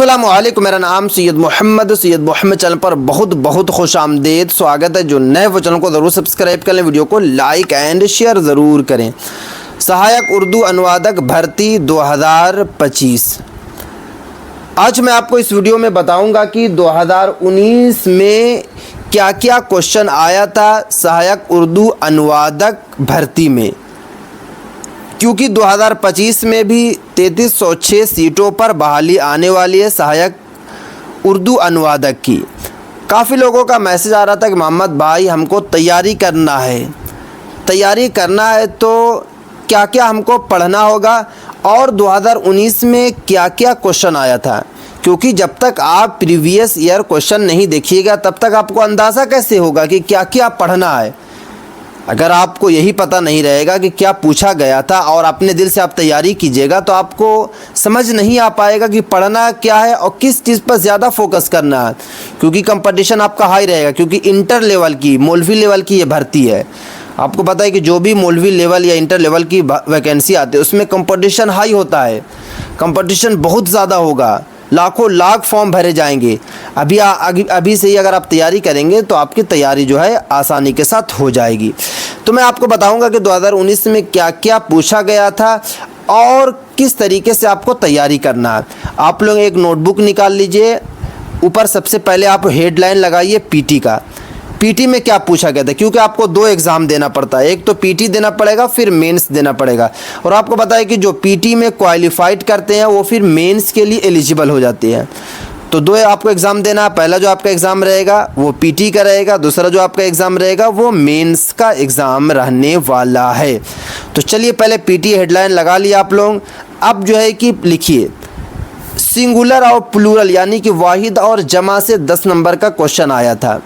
अस्सलामुअलैकुम, मेरा नाम सैयद मोहम्मद चैनल पर बहुत बहुत खुश आमदेद स्वागत है। जो नए वो चैनल को ज़रूर सब्सक्राइब कर लें, वीडियो को लाइक एंड शेयर ज़रूर करें। सहायक उर्दू अनुवादक भर्ती 2025। आज मैं आपको इस वीडियो में बताऊंगा कि 2019 में क्या क्या क्वेश्चन आया था सहायक उर्दू अनुवादक भर्ती में, क्योंकि 2025 में भी 3306 सीटों पर बहाली आने वाली है सहायक उर्दू अनुवादक की। काफ़ी लोगों का मैसेज आ रहा था कि मोहम्मद भाई हमको तैयारी करना है तो क्या क्या हमको पढ़ना होगा और 2019 में क्या क्या क्वेश्चन आया था, क्योंकि जब तक आप प्रीवियस ईयर क्वेश्चन नहीं देखिएगा तब तक आपको अंदाज़ा कैसे होगा कि क्या क्या पढ़ना है। अगर आपको यही पता नहीं रहेगा कि क्या पूछा गया था और अपने दिल से आप तैयारी कीजिएगा तो आपको समझ नहीं आ पाएगा कि पढ़ना क्या है और किस चीज़ पर ज़्यादा फोकस करना है, क्योंकि कंपटीशन आपका हाई रहेगा। क्योंकि इंटर लेवल की, मौलवी लेवल की ये भर्ती है। आपको पता है कि जो भी मौलवी लेवल या इंटर लेवल की वैकेंसी आती है उसमें कंपटीशन हाई होता है, कंपटीशन बहुत ज़्यादा होगा, लाखों लाख फॉर्म भरे जाएंगे। अभी से ही अगर आप तैयारी करेंगे तो आपकी तैयारी जो है आसानी के साथ हो जाएगी। तो मैं आपको बताऊंगा कि 2019 में क्या क्या पूछा गया था और किस तरीके से आपको तैयारी करना है। आप लोग एक नोटबुक निकाल लीजिए, ऊपर सबसे पहले आप हेडलाइन लगाइए पीटी का। पीटी में क्या पूछा गया था, क्योंकि आपको 2 एग्ज़ाम देना पड़ता है, एक तो पीटी देना पड़ेगा फिर मेंस देना पड़ेगा। और आपको पता है कि जो पीटी में क्वालिफाइड करते हैं वो फिर मेंस के लिए एलिजिबल हो जाते हैं। तो 2 आपको एग्ज़ाम देना है। पहला जो आपका एग्ज़ाम रहेगा वो पीटी का रहेगा, दूसरा जो आपका एग्ज़ाम रहेगा वो मेंस का एग्ज़ाम रहने वाला है। तो चलिए पहले पीटी हेडलाइन लगा लिया आप लोग। अब जो है कि लिखिए सिंगुलर और प्लूरल यानी कि वाहिद और जमा से 10 नंबर का क्वेश्चन आया था।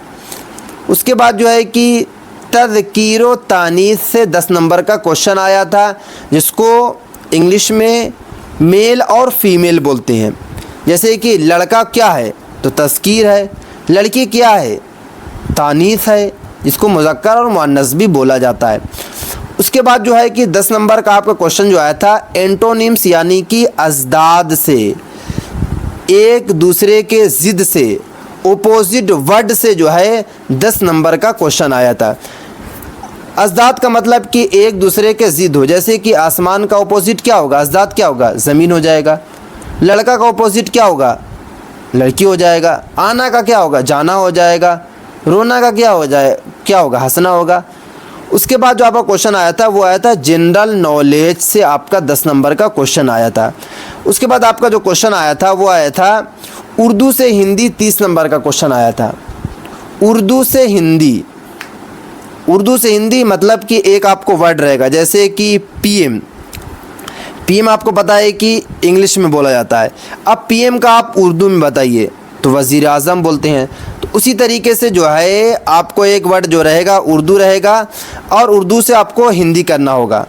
उसके बाद जो है कि तज़कीरो तानीस से 10 नंबर का क्वेश्चन आया था, जिसको इंग्लिश में मेल और फीमेल बोलते हैं। जैसे कि लड़का क्या है तो तज़कीर है, लड़की क्या है तानीस है, जिसको मुज़क्कर और मुअन्नस भी बोला जाता है। उसके बाद जो है कि 10 नंबर का आपका क्वेश्चन जो आया था एंटोनिम्स यानी कि अज़दाद से, एक दूसरे के ज़िद से, ओपोजिट वर्ड से जो है 10 नंबर का क्वेश्चन आया था। अज़दाद का मतलब कि एक दूसरे के ज़िद हो, जैसे कि आसमान का ओपोजिट क्या होगा, अज़दाद क्या होगा, ज़मीन हो जाएगा। लड़का का ओपोजिट क्या होगा, लड़की हो जाएगा। आना का क्या होगा, जाना हो जाएगा। रोना का क्या होगा, हंसना होगा। उसके बाद जो आपका क्वेश्चन आया था वो आया था जनरल नॉलेज से, आपका 10 नंबर का क्वेश्चन आया था। उसके बाद आपका जो क्वेश्चन आया था वो आया था उर्दू से हिंदी, 30 नंबर का क्वेश्चन आया था। उर्दू से हिंदी मतलब कि एक आपको वर्ड रहेगा, जैसे कि पीएम आपको पता है कि इंग्लिश में बोला जाता है। अब पीएम का आप उर्दू में बताइए तो वज़ीर आज़म बोलते हैं। तो उसी तरीके से जो है आपको एक वर्ड जो रहेगा उर्दू रहेगा और उर्दू से आपको हिंदी करना होगा।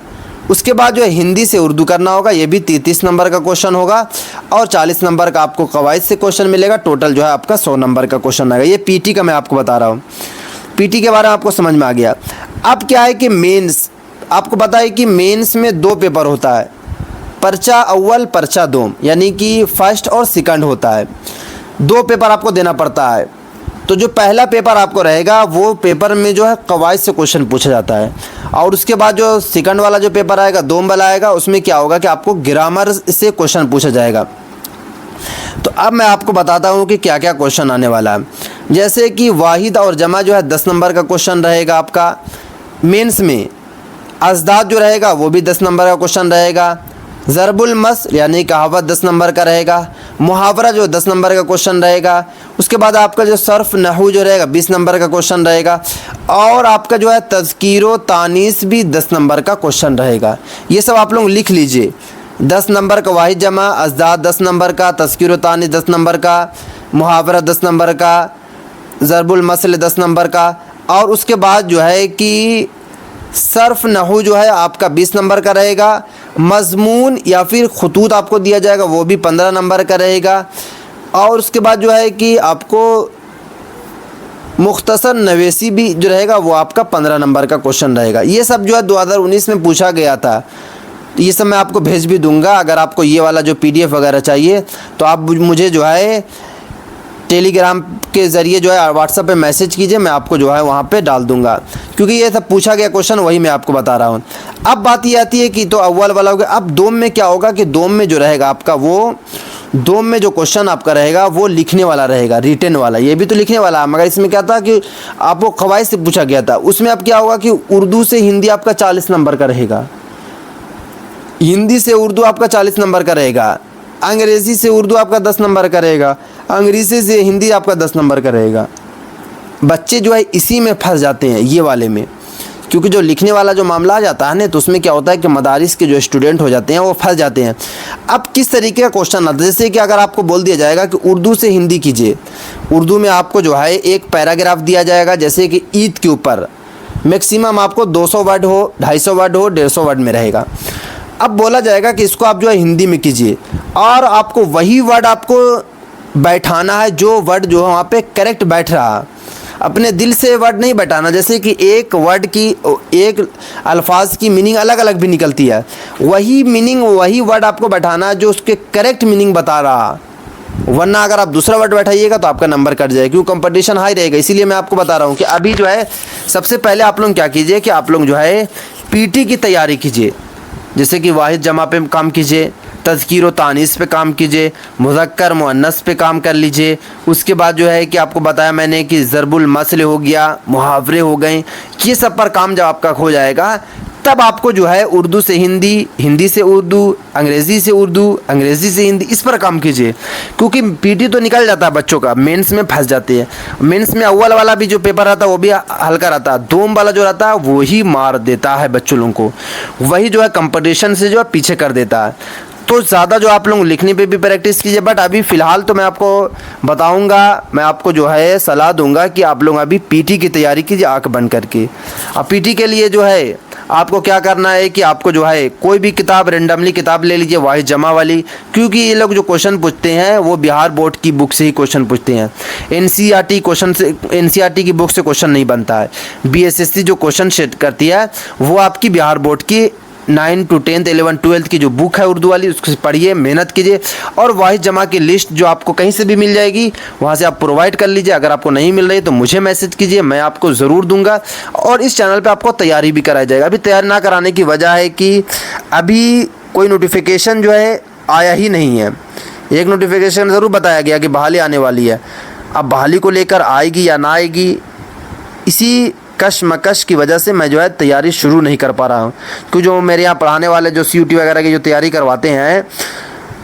उसके बाद जो है हिंदी से उर्दू करना होगा, ये भी 33 नंबर का क्वेश्चन होगा और 40 नंबर का आपको कवायद से क्वेश्चन मिलेगा। टोटल जो है आपका 100 नंबर का क्वेश्चन आएगा। ये पीटी का मैं आपको बता रहा हूँ, पीटी के बारे में आपको समझ में आ गया। अब क्या है कि मेंस, आपको पता है कि मेंस में 2 पेपर होता है, पर्चा अव्वल पर्चा दोम, यानी कि फर्स्ट और सेकंड होता है। 2 पेपर आपको देना पड़ता है। तो जो पहला पेपर आपको रहेगा वो पेपर में जो है कवायद से क्वेश्चन पूछा जाता है, और उसके बाद जो सेकंड वाला जो पेपर आएगा, दोम वाला आएगा, उसमें क्या होगा कि आपको ग्रामर से क्वेश्चन पूछा जाएगा। तो अब मैं आपको बताता हूँ कि क्या क्या क्वेश्चन आने वाला है। जैसे कि वाहिद और जमा जो है 10 नंबर का क्वेश्चन रहेगा आपका। मेंस में अज़दाद जो रहेगा वो भी 10 नंबर का क्वेश्चन रहेगा। ज़रबुल मस्ल यानी कहावत 10 नंबर का रहेगा। मुहावरा जो 10 नंबर का क्वेश्चन रहेगा। उसके बाद आपका जो सर्फ नहू जो रहेगा 20 नंबर का क्वेश्चन रहेगा। और आपका जो है तज़कीरो तानीस भी 10 नंबर का क्वेश्चन रहेगा। ये सब आप लोग लिख लीजिए। 10 नंबर का वाहिद जमा, अज़दाद 10 नंबर का, तज़कीरो तानीस 10 नंबर का, मुहावरा 10 नंबर का, ज़रबुल मस्ल 10 नंबर का। और उसके बाद जो है कि सर्फ नहू जो है आपका 20 नंबर का रहेगा। मज़मून या फिर खतूत आपको दिया जाएगा वो भी 15 नंबर का रहेगा। और उसके बाद जो है कि आपको मुख्तसर नवेसी भी जो रहेगा वो आपका 15 नंबर का क्वेश्चन रहेगा। ये सब जो है 2019 में पूछा गया था। ये सब मैं आपको भेज भी दूंगा। अगर आपको ये वाला जो PDF वगैरह चाहिए तो आप मुझे जो है टेलीग्राम के ज़रिए जो है व्हाट्सएप पे मैसेज कीजिए, मैं आपको जो है वहाँ पे डाल दूंगा, क्योंकि ये सब पूछा गया क्वेश्चन वही मैं आपको बता रहा हूँ। अब बात ये आती है कि तो अव्वल वाला हो गया। अब दोम में क्या होगा कि दोम में जो रहेगा आपका, वो दोम में जो क्वेश्चन आपका रहेगा वो लिखने वाला रहेगा, रिटन वाला। ये भी तो लिखने वाला है, मगर इसमें क्या था कि आपको कवायद से पूछा गया था। उसमें अब क्या होगा कि उर्दू से हिंदी आपका 40 नंबर का रहेगा, हिंदी से उर्दू आपका 40 नंबर का रहेगा, अंग्रेज़ी से उर्दू आपका 10 नंबर का रहेगा, अंग्रेज़ी से हिंदी आपका 10 नंबर का रहेगा। बच्चे जो है इसी में फंस जाते हैं, ये वाले में, क्योंकि जो लिखने वाला जो मामला आ जाता है ना, तो उसमें क्या होता है कि मदारिस के जो स्टूडेंट हो जाते हैं वो फंस जाते हैं। अब किस तरीके का क्वेश्चन आता है, जैसे कि अगर आपको बोल दिया जाएगा कि उर्दू से हिंदी कीजिए, उर्दू में आपको जो है एक पैराग्राफ दिया जाएगा, जैसे कि ईद के ऊपर मैक्सिमम आपको 200 वर्ड हो, 250 वर्ड हो, 150 वर्ड में रहेगा। अब बोला जाएगा कि इसको आप जो है हिंदी में कीजिए, और आपको वही वर्ड आपको बैठाना है जो वर्ड जो है वहाँ पे करेक्ट बैठ रहा। अपने दिल से वर्ड नहीं बैठाना, जैसे कि एक वर्ड की, एक अल्फाज की मीनिंग अलग अलग भी निकलती है, वही मीनिंग वही वर्ड आपको बैठाना जो उसके करेक्ट मीनिंग बता रहा। वरना अगर आप दूसरा वर्ड बैठाइएगा तो आपका नंबर कट जाएगा, क्योंकि कंपटीशन हाई रहेगा। इसीलिए मैं आपको बता रहा हूँ कि अभी जो है सबसे पहले आप लोग क्या कीजिए कि आप लोग जो है PT की तैयारी कीजिए, जैसे कि वाहिद जमा पे काम कीजिए, तज़कीर व तानीस पे काम कीजिए, मुज़क्कर मुअन्नस पे काम कर लीजिए। उसके बाद जो है कि आपको बताया मैंने कि ज़रबुल मसल हो गया, मुहावरे हो गए, ये सब पर काम जब आपका हो जाएगा तब आपको जो है उर्दू से हिंदी, हिंदी से उर्दू, अंग्रेज़ी से उर्दू, अंग्रेज़ी से हिंदी, इस पर काम कीजिए। क्योंकि PT तो निकल जाता है बच्चों का, मेंस में फंस जाते हैं। मेंस में अव्वल वाला भी जो पेपर रहता है वो भी हल्का रहता है, दोम वाला जो रहता है वही मार देता है बच्चों लोगों को, वही जो है कंपटीशन से जो है पीछे कर देता है। तो ज़्यादा जो आप लोग लिखने पे भी प्रैक्टिस कीजिए। बट अभी फ़िलहाल तो मैं आपको बताऊंगा, मैं आपको जो है सलाह दूंगा कि आप लोग अभी PT की तैयारी कीजिए आंख बंद करके। अब PT के लिए जो है आपको क्या करना है कि आपको जो है कोई भी किताब, रेंडमली किताब ले लीजिए वाहिद जमा वाली, क्योंकि ये लोग जो क्वेश्चन पूछते हैं वो बिहार बोर्ड की बुक से ही क्वेश्चन पूछते हैं। NCERT क्वेश्चन से, NCERT की बुक से क्वेश्चन नहीं बनता है। BSSC जो क्वेश्चन सेट करती है वो आपकी बिहार बोर्ड की 9 to 10th 11th 12th की जो बुक है उर्दू वाली, उसको पढ़िए, मेहनत कीजिए, और वाहिद जमा की लिस्ट जो आपको कहीं से भी मिल जाएगी वहाँ से आप प्रोवाइड कर लीजिए। अगर आपको नहीं मिल रही तो मुझे मैसेज कीजिए, मैं आपको ज़रूर दूंगा। और इस चैनल पे आपको तैयारी भी कराया जाएगा। अभी तैयारी ना कराने की वजह है कि अभी कोई नोटिफिकेशन जो है आया ही नहीं है। एक नोटिफिकेशन ज़रूर बताया गया कि बहाली आने वाली है, अब बहाली को लेकर आएगी या ना आएगी, इसी कशमकश की वजह से मैं जो है तैयारी शुरू नहीं कर पा रहा हूँ। क्योंकि जो मेरे यहाँ पढ़ाने वाले जो CUT वगैरह की जो तैयारी करवाते हैं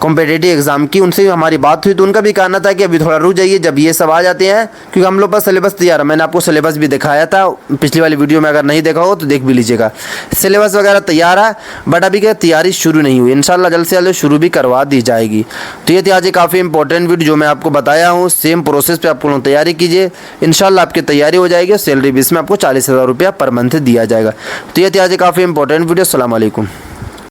कॉम्पिटिटिव एग्ज़ाम की, उनसे भी हमारी बात हुई तो उनका भी कहना था कि अभी थोड़ा रुक जाइए जब ये सब आ जाते हैं, क्योंकि हम लोग पास सिलेबस तैयार है। मैंने आपको सिलेबस भी दिखाया था पिछली वाली वीडियो में, अगर नहीं देखा हो तो देख भी लीजिएगा। सिलेबस वगैरह तैयार है, बट अभी क्या तैयारी शुरू नहीं हुई। इंशाल्लाह जल्द से जल्द शुरू भी करवा दी जाएगी। तो ये थी आज एक काफ़ी इंपॉर्टेंट वीडियो जो मैं आपको बताया हूँ। सेम प्रोसेस पर आप लोग तैयारी कीजिए, इंशाल्लाह आपकी तैयारी हो जाएगी। सैलरी भी इसमें आपको 40,000 रुपया पर मंथ दिया जाएगा। तो ये थी आज एक काफ़ी इंपॉर्टेंट वीडियो। अस्सलाम वालेकुम।